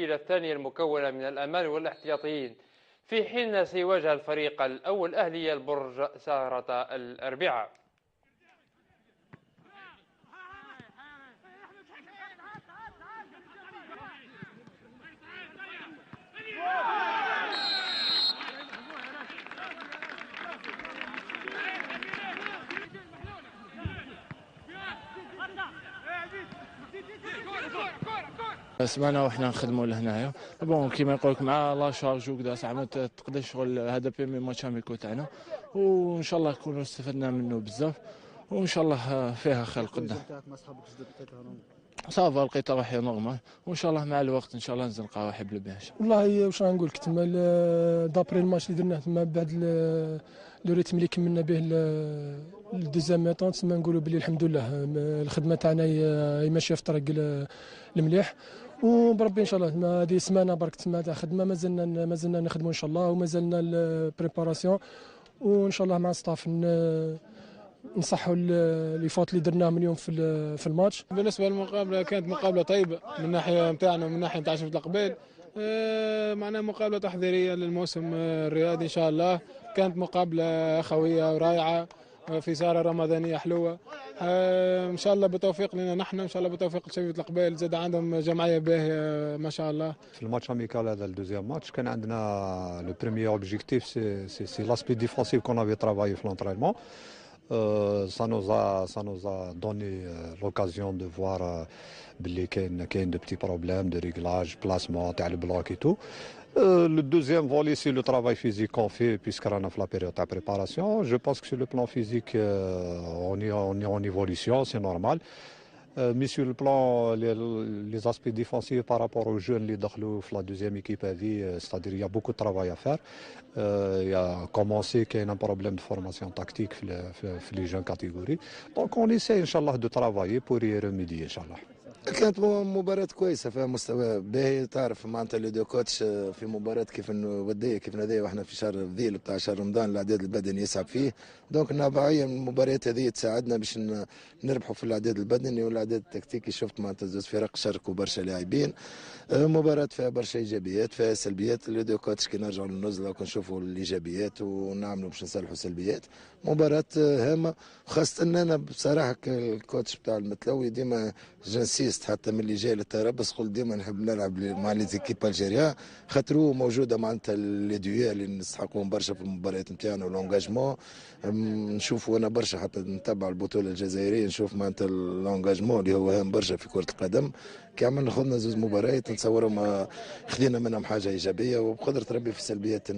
التشكيلة الثانية المكونة من الأمال والاحتياطيين، في حين سيواجه الفريق الأول أهلي البرج سهرة الأربعاء. سمعنا وحنا نخدموا لهنايا بون كيما يقول لك مع لا شارج وكذا ساعه ما تقدر شغل هذا بيمي ماتش اميكو تاعنا، وان شاء الله نكونوا استفدنا منه بزاف، وان شاء الله فيها خير قدام. صافا لقيت روحي نورمال، وان شاء الله مع الوقت ان شاء الله نزل نلقى روحي بالبهجه. والله واش غنقول لك تما دابري الماتش اللي درناه تما بعد لو ريتم اللي كملنا به الدوزيام ميطون، تما نقولوا بلي الحمد لله الخدمه تاعنا هي ماشيه في طريق المليح، وبربي ان شاء الله هذه سمانه برك تما تاع خدمه مازلنا نخدموا ان شاء الله، ومازلنا البريباراسيون، وان شاء الله مع ستاف نصحوا لي فوت اللي درناهم اليوم في الماتش. بالنسبه للمقابله كانت مقابله طيبه من الناحيه نتاعنا ومن ناحيه نتاع شفت القبيل، معناها مقابله تحضيريه للموسم الرياضي ان شاء الله. كانت مقابله اخويه ورائعه في سهره رمضانيه حلوه، ان شاء الله بتوفيق لنا نحن، ان شاء الله بتوفيق شفت القبيل، زاد عندهم جمعيه باهيه ما شاء الله. في الماتش اميكال هذا الدوزيام ماتش كان عندنا لو بريمير اوبجيكتيف سي لاسبي ديفونسيف كون افي ترافايي في لونترينمون. Ça nous a donné l'occasion de voir qu'il y a de petits problèmes de réglage, placement, le bloc et tout. Le deuxième volet, c'est le travail physique qu'on fait puisqu'on a fait la période de préparation. Je pense que sur le plan physique, on est en évolution, c'est normal. Mais sur le plan, les aspects défensifs par rapport aux jeunes, les Dakhlo, la deuxième équipe, c'est-à-dire qu'il y a beaucoup de travail à faire. Il y a commencé qu'il y a un problème de formation tactique dans les jeunes catégories. Donc on essaie, Inch'Allah, de travailler pour y remédier, Inch'Allah. كانت مباراة كويسة فيها مستوى باهي، تعرف معناتها لي دو كوتش في مباراة كيف ودية كيف ندية، واحنا في شهر الذيل بتاع شهر رمضان الاعداد البدني يصعب فيه، دونك النوعية من المباريات هذه تساعدنا باش نربحوا في الاعداد البدني والاعداد التكتيكي. شفت معناتها زوج فرق شاركوا برشا لاعبين، مباراة فيها برشا ايجابيات فيها سلبيات. لي دو كوتش كي نرجعوا للنزلة ونشوفوا الايجابيات ونعملوا باش نصلحوا السلبيات. مباراة هامة، خاصة ان انا بصراحة الكوتش بتاع المتلوي ديما جنسيست، حتى من اللي جاي للتربص قلت ديما نحب نلعب مع لي زيكيب الجيريا، خاطرو موجوده معناتها لي دويال اللي نستحقوهم برشا في المباريات نتاعنا والانجاجمون. نشوفوا انا برشا حتى نتبع البطوله الجزائريه، نشوف معناتها الانجاجمون اللي هو هام برشا في كره القدم. كي عملنا خذنا زوج مباريات نتصوروا ما خذينا منهم حاجه ايجابيه، وبقدره ربي في سلبيات